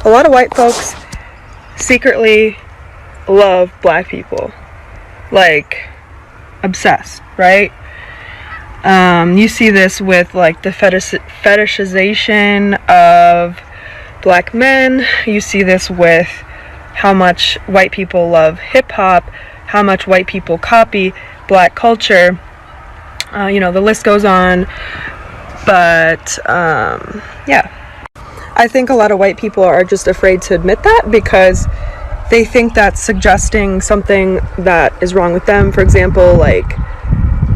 a lot of white folks secretly love black people, like obsessed, right? You see this with like the fetishization of black men. You see this with how much white people love hip-hop, how much white people copy black culture. The list goes on. But yeah, I think a lot of white people are just afraid to admit that because they think that's suggesting something that is wrong with them. For example, like,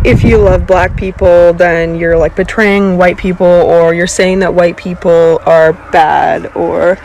if you love black people, then you're like betraying white people, or you're saying that white people are bad, or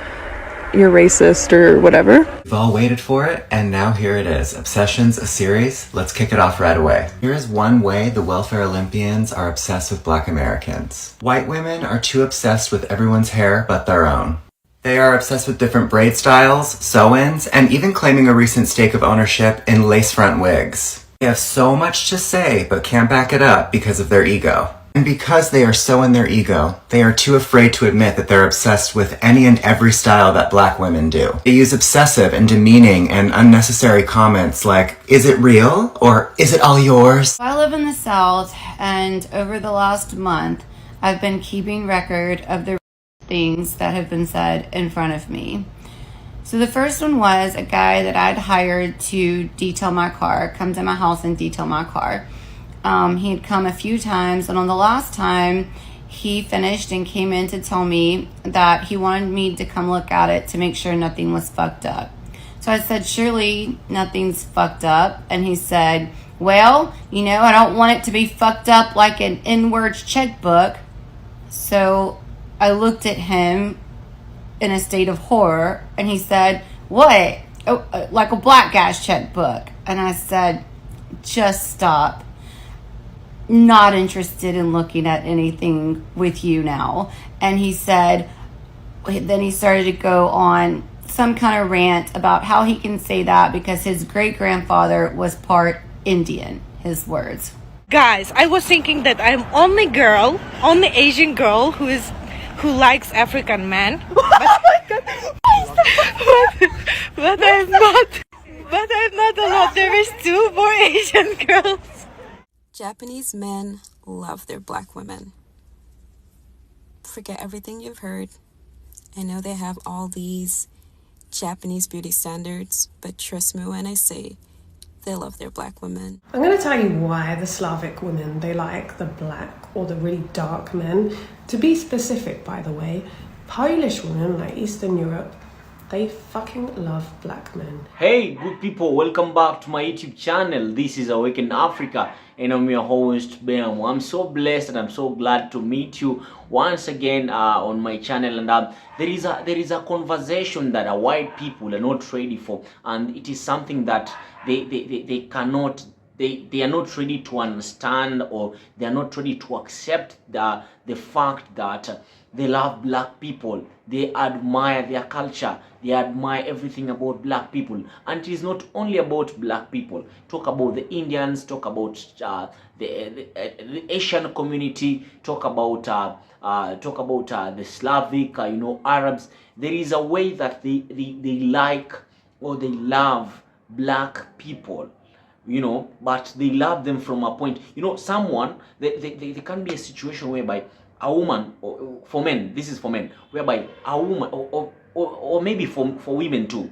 you're racist, or whatever. We've all waited for it, and now here it is. Obsessions, a series. Let's kick it off right away. Here is one way the welfare Olympians are obsessed with black Americans. White women are too obsessed with everyone's hair but their own. They are obsessed with different braid styles, sew-ins, and even claiming a recent stake of ownership in lace front wigs. They have so much to say, but can't back it up because of their ego. And because they are so in their ego, they are too afraid to admit that they're obsessed with any and every style that black women do. They use obsessive and demeaning and unnecessary comments like, "Is it real?" or "Is it all yours?" I live in the South, and over the last month, I've been keeping record of the things that have been said in front of me. So the first one was a guy that I'd hired to detail my car, come to my house and detail my car. He had come a few times, and on the last time, he finished and came in to tell me that he wanted me to come look at it to make sure nothing was fucked up. So I said, surely nothing's fucked up. And he said, well, I don't want it to be fucked up like an inwards checkbook. So I looked at him in a state of horror, and he said, what? Oh, like a black guy's checkbook. And I said, just stop. Not interested in looking at anything with you now. And he said, then he started to go on some kind of rant about how he can say that because his great-grandfather was part Indian, his words. Guys, I was thinking that I'm only Asian girl who likes African men. But I'm not alone. There is two more Asian girls. Japanese men love their black women. Forget everything you've heard. I know they have all these Japanese beauty standards, but trust me when I say they love their black women. I'm going to tell you why the Slavic women, they like the black or the really dark men. To be specific, by the way, Polish women, like Eastern Europe, they fucking love black men. Hey good people, welcome back to my YouTube channel. This is Awaken Africa and I'm your host Bam. I'm so blessed and I'm so glad to meet you once again on my channel. And there is a conversation that white people are not ready for, and it is something that they cannot, they are not ready to understand, or they are not ready to accept the fact that they love black people, they admire their culture, they admire everything about black people. And it is not only about black people. Talk about the Indians, talk about the Asian community, talk about the Slavic, Arabs. There is a way that they like or they love black people, but they love them from a point. Someone, there can be a situation whereby a woman, or for men, this is for men, whereby a woman, or maybe for women too,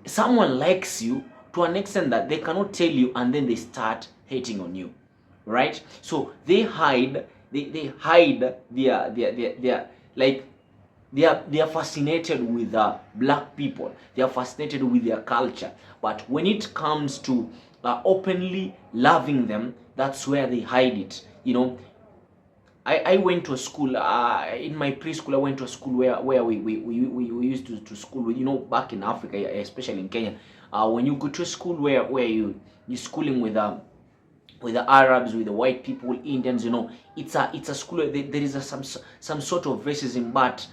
someone likes you to an extent that they cannot tell you, and then they start hating on you, right? So they hide, they hide their like, they are fascinated with black people, they are fascinated with their culture, but when it comes to openly loving them, that's where they hide it. I went to a school, in my preschool, I went to a school where we used to school with, back in Africa, especially in Kenya. When you go to a school where you're schooling with the Arabs, with the white people, Indians, it's a school where there is some sort of racism, but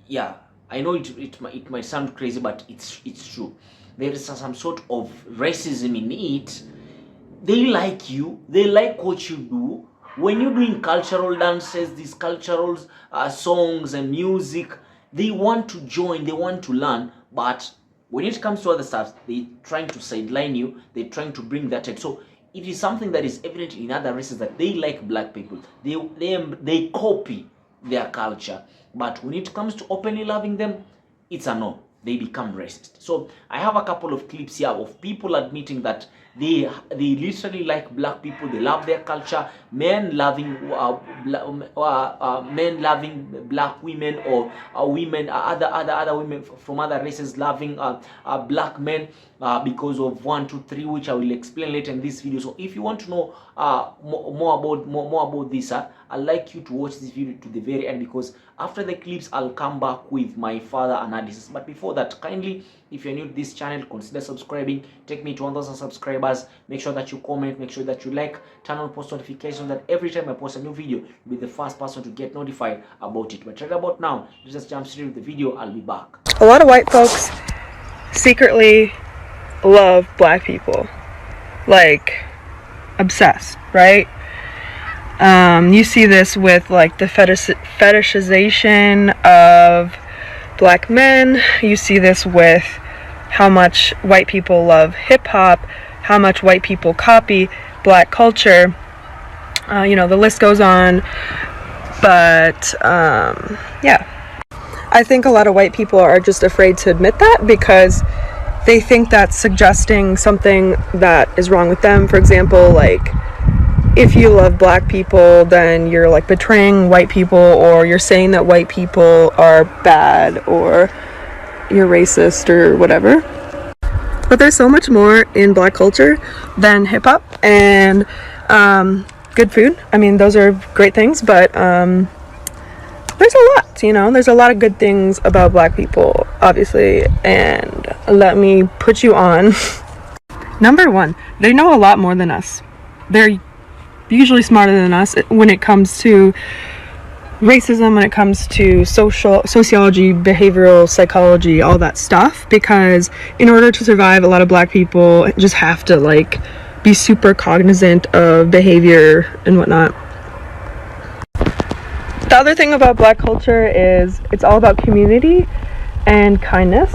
yeah, I know it might sound crazy, but it's true. There is some sort of racism in it. They like you, they like what you do. When you're doing cultural dances, these cultural songs and music, they want to join, they want to learn, but when it comes to other stuff, they're trying to sideline you, they're trying to bring that in. So it is something that is evident in other races that they like black people. They copy their culture. But when it comes to openly loving them, it's a no. They become racist. So I have a couple of clips here of people admitting that they literally like black people. They love their culture. Men loving black women, or women, other women from other races loving black men because of 1, 2, 3, which I will explain later in this video. So if you want to know more about this, I'd like you to watch this video to the very end, because after the clips I'll come back with my further analysis. But before that, kindly, if you're new to this channel, consider subscribing. Take me to 1,000 subscribers. Make sure that you comment, make sure that you like, turn on post notifications, that every time I post a new video, you'll be the first person to get notified about it. But right about now, let's just jump straight into the video. I'll be back. A lot of white folks secretly love black people, like obsessed, right? You see this with like the fetishization of black men. You see this with how much white people love hip-hop, how much white people copy black culture. The list goes on. But yeah, I think a lot of white people are just afraid to admit that, because they think that's suggesting something that is wrong with them. For example, like, if you love black people, then you're like betraying white people, or you're saying that white people are bad, or you're racist, or whatever. But there's so much more in black culture than hip-hop and good food. I mean, those are great things, but there's a lot, there's a lot of good things about black people, obviously. And let me put you on. Number one, they know a lot more than us. They're usually smarter than us when it comes to racism, when it comes to sociology, behavioral psychology, all that stuff, because in order to survive, a lot of black people just have to like be super cognizant of behavior and whatnot. The other thing about black culture is it's all about community and kindness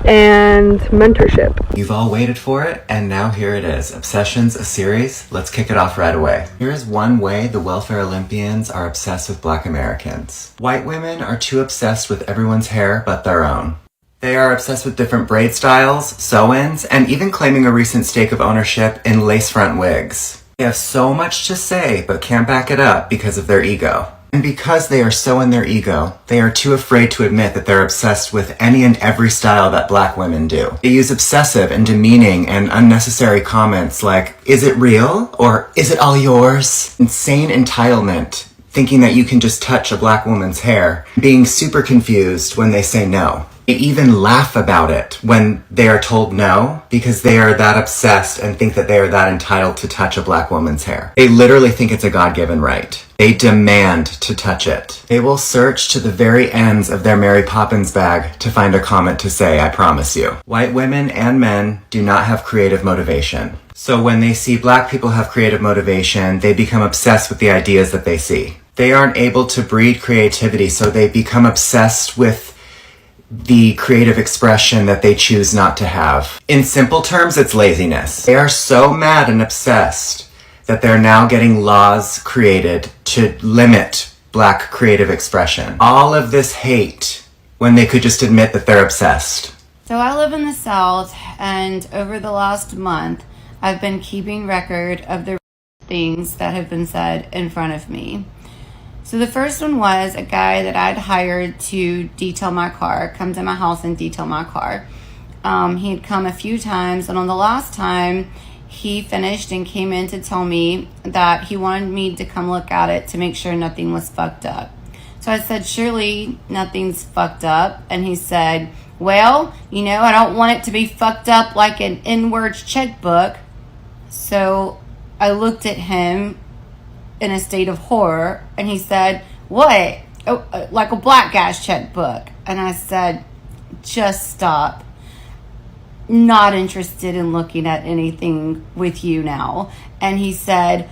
and mentorship. You've all waited for it, and now here it is. Obsessions, a series. Let's kick it off right away. Here is one way the welfare Olympians are obsessed with black Americans. White women are too obsessed with everyone's hair but their own. They are obsessed with different braid styles, sew-ins, and even claiming a recent stake of ownership in lace front wigs. They have so much to say but can't back it up because of their ego. And because they are so in their ego, they are too afraid to admit that they're obsessed with any and every style that black women do. They use obsessive and demeaning and unnecessary comments like, "Is it real?" or "Is it all yours?" Insane entitlement, thinking that you can just touch a black woman's hair, being super confused when they say no. They even laugh about it when they are told no, because they are that obsessed and think that they are that entitled to touch a black woman's hair. They literally think it's a God-given right. They demand to touch it. They will search to the very ends of their Mary Poppins bag to find a comment to say, "I promise you." White women and men do not have creative motivation. So when they see black people have creative motivation, they become obsessed with the ideas that they see. They aren't able to breed creativity, so they become obsessed with the creative expression that they choose not to have. In simple terms, it's laziness. They are so mad and obsessed that they're now getting laws created to limit black creative expression. All of this hate when they could just admit that they're obsessed. So I live in the South, and over the last month, I've been keeping record of the things that have been said in front of me. So the first one was a guy that I'd hired to detail my car, come to my house and detail my car. He'd come a few times, and on the last time, he finished and came in to tell me that he wanted me to come look at it to make sure nothing was fucked up. So I said, "Surely nothing's fucked up." And he said, "Well, I don't want it to be fucked up like an N-word checkbook." So I looked at him in a state of horror, and he said, "What? Oh, like a black guy's checkbook?" And I said, "Just stop. Not interested in looking at anything with you now." And he said,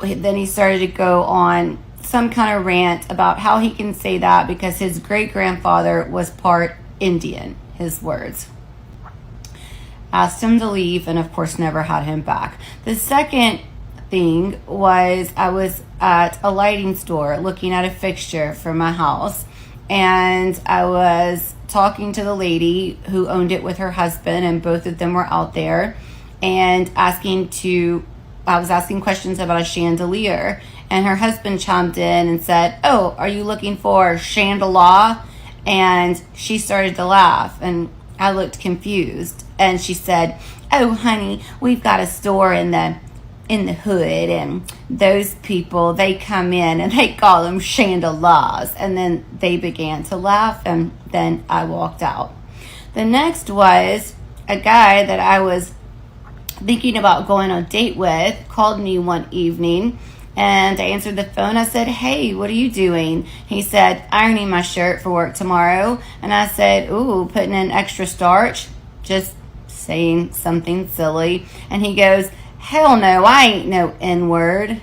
then he started to go on some kind of rant about how he can say that because his great-grandfather was part Indian, his words. Asked him to leave and of course never had him back. The second thing was I was at a lighting store looking at a fixture for my house, and I was talking to the lady who owned it with her husband, and both of them were out there, and I was asking questions about a chandelier, and her husband chimed in and said, "Oh, are you looking for chandelier?" And she started to laugh, and I looked confused, and she said, "Oh, honey, we've got a store in the hood, and those people, they come in and they call them chandeliers." And then they began to laugh, and then I walked out. The next was a guy that I was thinking about going on a date with called me one evening, and I answered the phone. I said, "Hey, what are you doing?" He said, "Ironing my shirt for work tomorrow." And I said, "Ooh, putting in extra starch?" Just saying something silly. And he goes, "Hell no, I ain't no N-word."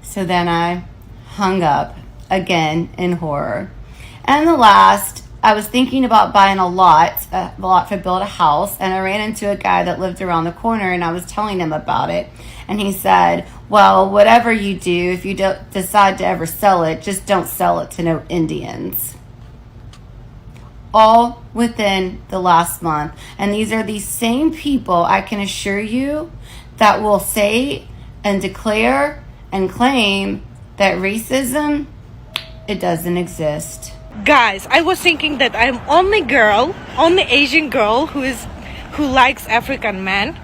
So then I hung up again in horror. And the last, I was thinking about buying a lot to build a house, and I ran into a guy that lived around the corner, and I was telling him about it. And he said, "Well, whatever you do, if you don't decide to ever sell it, just don't sell it to no Indians." All within the last month. And these are the same people, I can assure you, that will say and declare and claim that racism, it doesn't exist. Guys, I was thinking that I'm only Asian girl who likes African men.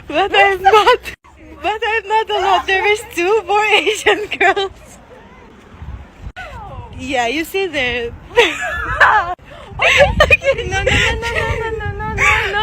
But I'm not. But I'm not allowed. There is 2 more Asian girls. Yeah, you see there. No.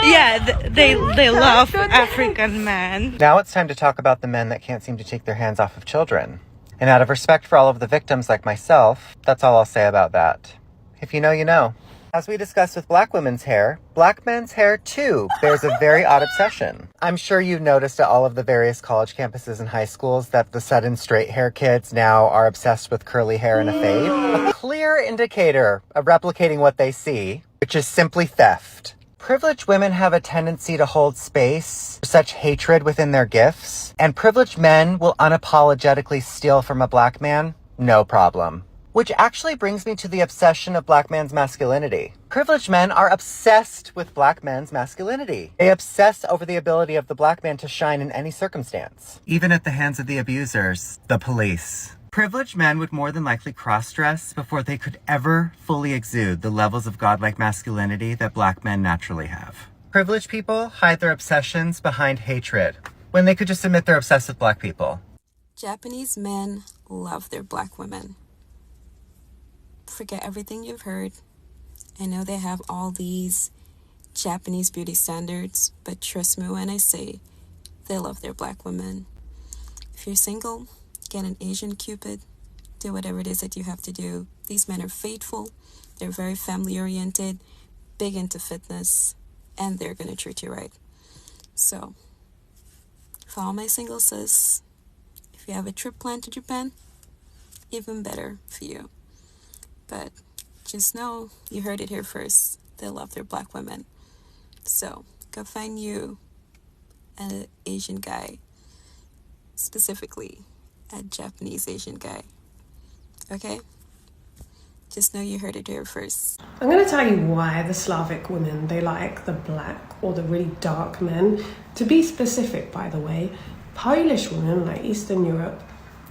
Yeah, they love African men. Now it's time to talk about the men that can't seem to take their hands off of children. And out of respect for all of the victims like myself, that's all I'll say about that. If you know, you know. As we discussed with black women's hair, black men's hair too bears a very odd obsession. I'm sure you've noticed at all of the various college campuses and high schools that the sudden straight hair kids now are obsessed with curly hair and a fade. A clear indicator of replicating what they see, which is simply theft. Privileged women have a tendency to hold space for such hatred within their gifts, and privileged men will unapologetically steal from a black man, no problem. Which actually brings me to the obsession of black man's masculinity. Privileged men are obsessed with black men's masculinity. They obsess over the ability of the black man to shine in any circumstance. Even at the hands of the abusers, the police. Privileged men would more than likely cross-dress before they could ever fully exude the levels of godlike masculinity that black men naturally have. Privileged people hide their obsessions behind hatred, when they could just admit they're obsessed with black people. Japanese men love their black women. Forget everything you've heard. I know they have all these Japanese beauty standards, but trust me when I say they love their black women. If you're single, get an Asian Cupid. Do whatever it is that you have to do. These men are faithful. They're very family oriented, big into fitness, and they're going to treat you right. So, for all my single sis, if you have a trip planned to Japan, even better for you. But just know you heard it here first. They love their black women. So go find you an Asian guy, specifically a Japanese Asian guy. Okay? Just know you heard it here first. I'm going to tell you why the Slavic women, they like the black or the really dark men. To be specific, by the way, Polish women, like Eastern Europe,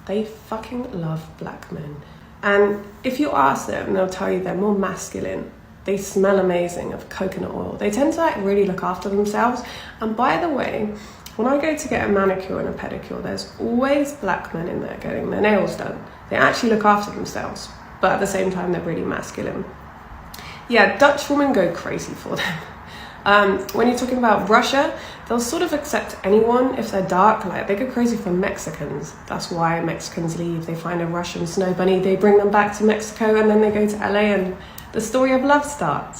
they fucking love black men. And if you ask them, they'll tell you they're more masculine. They smell amazing of coconut oil. They tend to like really look after themselves. And by the way, when I go to get a manicure and a pedicure, there's always black men in there getting their nails done. They actually look after themselves, but at the same time, they're really masculine. Yeah, Dutch women go crazy for them. When you're talking about Russia, they'll sort of accept anyone if they're dark. Like, they go crazy for Mexicans. That's why Mexicans leave. They find a Russian snow bunny, they bring them back to Mexico, and then they go to LA and the story of love starts.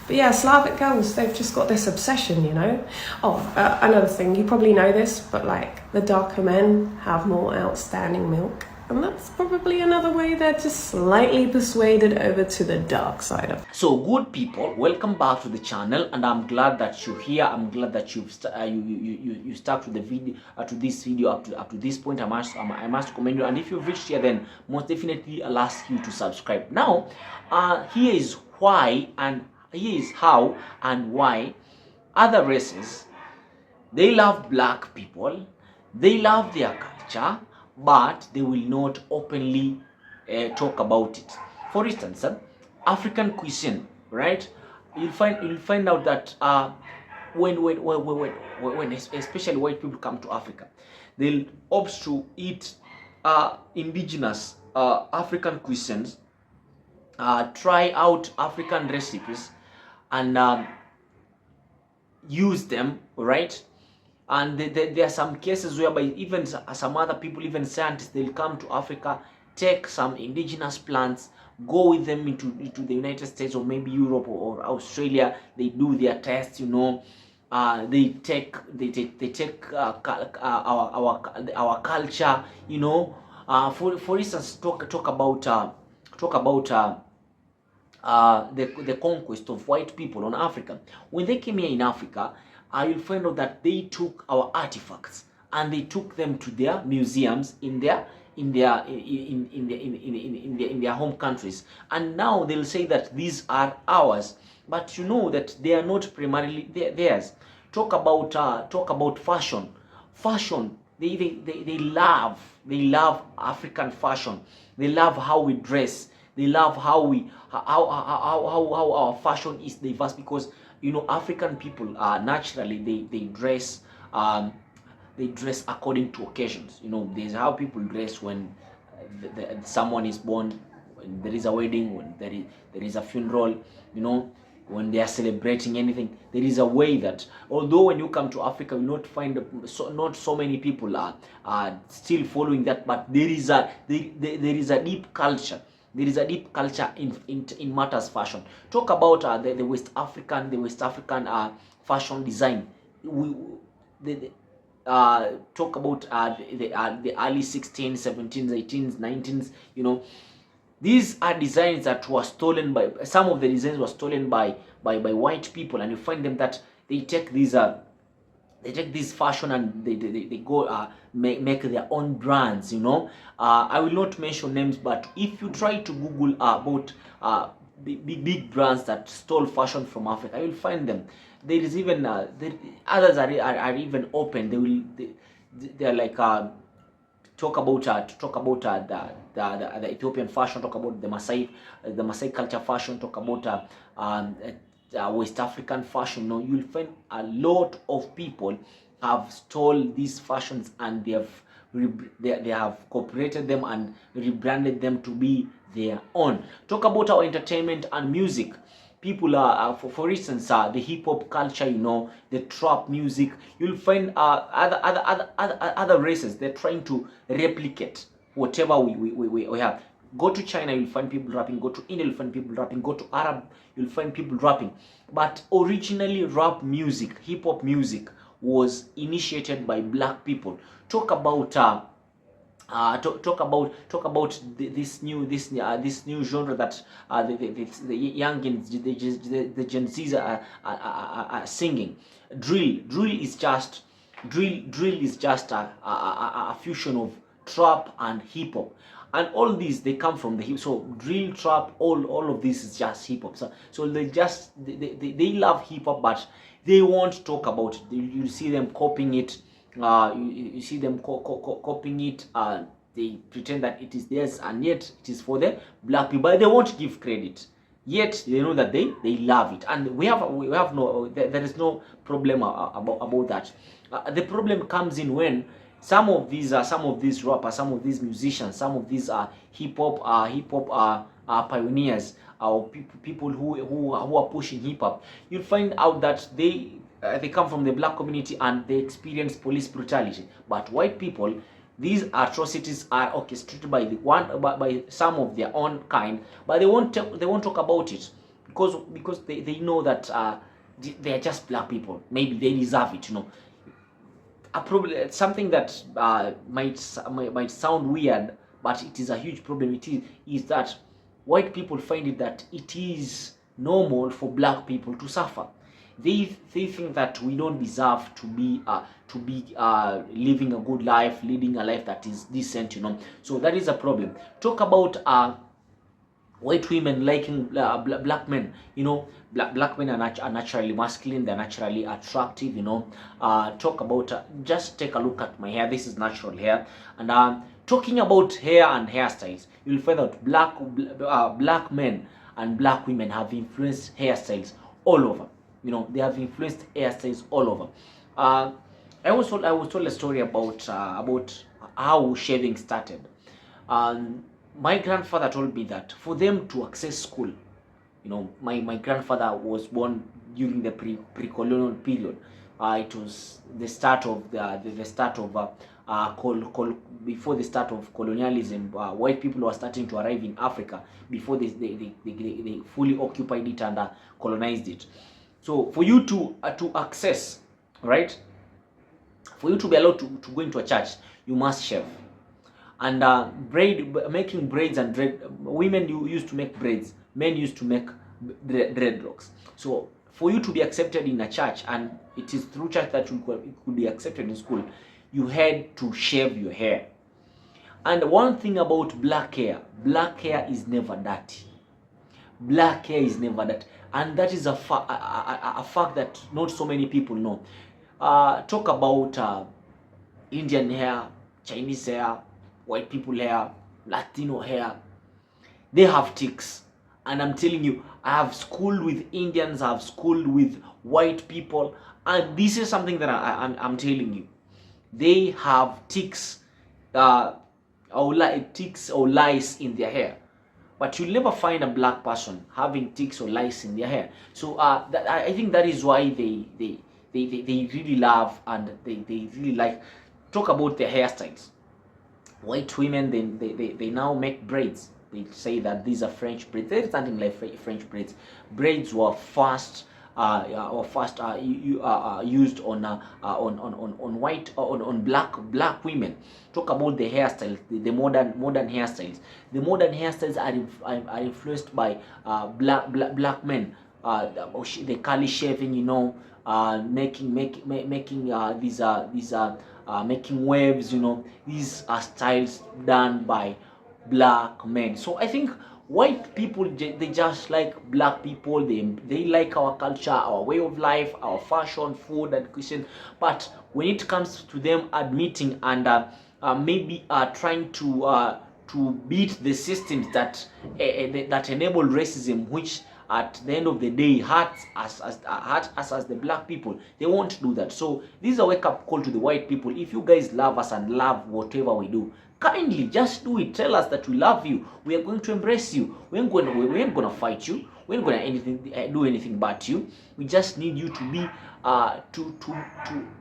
But yeah, Slavic girls, they've just got this obsession, you know. Oh, another thing, you probably know this, but like the darker men have more outstanding milk. And that's probably another way they're just slightly persuaded over to the dark side of. So good people, welcome back to the channel, and I'm glad that you're here. I'm glad that you stuck to the video, to this video up to this point. I must commend you, and if you've reached here, then most definitely I'll ask you to subscribe. Now, here is why, and here is how and why other races, they love black people, they love their culture, but they will not openly talk about it. For instance, African cuisine, right? You'll find out that when especially white people come to Africa, they'll opt to eat indigenous African cuisines, try out African recipes, and use them, right? And there are some cases whereby even some other people, even scientists, they'll come to Africa, take some indigenous plants, go with them into the United States or maybe Europe or Australia. They do their tests, you know. They take our culture, you know. For instance, talk about the conquest of white people on Africa. When they came here in Africa, you'll find out that they took our artifacts and they took them to their museums in their home countries, and now they'll say that these are ours, but you know that they are not primarily theirs. Talk about fashion. They love African fashion. They love how we dress. They love how our fashion is diverse, because you know African people naturally they dress according to occasions. You know, there's how people dress when someone is born, when there is a wedding, when there is a funeral, you know, when they are celebrating anything. There is a way that, although when you come to Africa, you will not find not so many people are still following that, but there is a deep culture. There is a deep culture in matters fashion. Talk about the West African fashion design. Talk about the early 16s, 17s, 18s, 19s. You know, these are designs that were stolen by some of the designs were stolen by white people, and you find them that they take these fashion and they go make their own brands, you know. I will not mention names, but if you try to Google about big brands that stole fashion from Africa, you will find them. There is even others are even open. They're like talk about the Ethiopian fashion. Talk about the Maasai culture fashion. Talk about West African fashion. You know, you'll find a lot of people have stole these fashions, and they have cooperated them and rebranded them to be their own. Talk about our entertainment and music. People are for instance, the hip hop culture, you know, the trap music. You'll find other races, they're trying to replicate whatever we have. Go to China, you'll find people rapping. Go to India, you'll find people rapping. Go to Arab, you'll find people rapping. But originally, rap music, hip hop music, was initiated by black people. Talk about this new genre that the youngins, the Gen Zs are singing. Drill is just a fusion of trap and hip hop. And all these, they come from the hip. So drill, trap, all of this is just hip hop. So they love hip hop, but they won't talk about it. You see them copying it. You see them copying it. They pretend that it is theirs, and yet it is for the black people. But they won't give credit. Yet they know that they love it, and we have no. There is no problem about that. The problem comes in when some of these rappers, some of these musicians, some of these hip hop pioneers, or people who are pushing hip hop. You'll find out that they come from the black community and they experience police brutality. But white people, these atrocities are orchestrated by some of their own kind, but they won't talk about it. because they know that they are just black people. Maybe they deserve it, you know. Probably something that might sound weird, but it is a huge problem. It is that white people find it that it is normal for black people to suffer. They think that we don't deserve to be living a good life, leading a life that is decent, you know. So that is a problem. Talk about white women liking black men, you know. Black men are naturally masculine, they're naturally attractive, you know. Talk about just take a look at my hair. This is natural hair. And talking about hair and hairstyles, you'll find out black men and black women have influenced hairstyles all over, you know. They have influenced hairstyles all over. I was told a story about how shaving started. My grandfather told me that for them to access school, you know, my grandfather was born during the pre-colonial period. It was the start of before the start of colonialism. White people were starting to arrive in Africa before they fully occupied it and colonized it. So for you to access, right, for you to be allowed to go into a church, you must shave. And making braids and women used to make braids, men used to make dreadlocks. So for you to be accepted in a church, and it is through church that you could be accepted in school, you had to shave your hair. And one thing about black hair is never dirty. Black hair is never dirty, and that is a fact that not so many people know. Talk about Indian hair, Chinese hair, white people hair, Latino hair. They have ticks, and I'm telling you, I have schooled with Indians, I have schooled with white people, and this is something that I'm telling you. They have ticks, ticks or lice in their hair, but you'll never find a black person having ticks or lice in their hair. So I think that is why they really love and they really like. Talk about their hairstyles. White women, they now make braids. They say that these are French braids. There is something like French braids. Braids were first used on black women. Talk about the hairstyles, the modern hairstyles. The modern hairstyles are influenced by black men. The curly shaving, you know, making making waves, you know. These are styles done by black men. So I think white people, they just like black people. They like our culture, our way of life, our fashion, food, and cuisine. But when it comes to them admitting and maybe trying to beat the systems that enable racism, which at the end of the day hurts us as the black people, they won't do that. So this is a wake-up call to the white people. If you guys love us and love whatever we do, kindly just do it. Tell us that we love you. We are going to embrace you. We ain't gonna fight you. We ain't gonna do anything but you. We just need you to be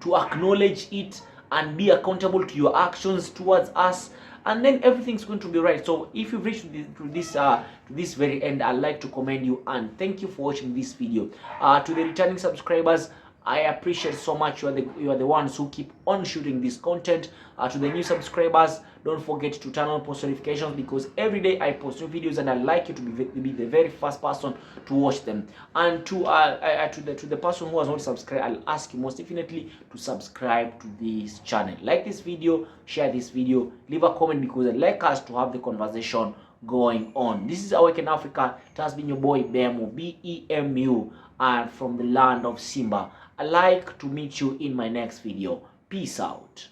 to acknowledge it and be accountable to your actions towards us, and then everything's going to be right. So if you've reached to this very end, I'd like to commend you and thank you for watching this video. To the returning subscribers, I appreciate so much. You are the ones who keep on shooting this content. To the new subscribers, don't forget to turn on post notifications, because every day I post new videos and I'd like you to be the very first person to watch them. And to the person who has not subscribed, I'll ask you most definitely to subscribe to this channel. Like this video, share this video, leave a comment, because I'd like us to have the conversation going on. This is Awaken Africa. It has been your boy Bemu, BEMU, and from the land of Simba. I'd like to meet you in my next video. Peace out.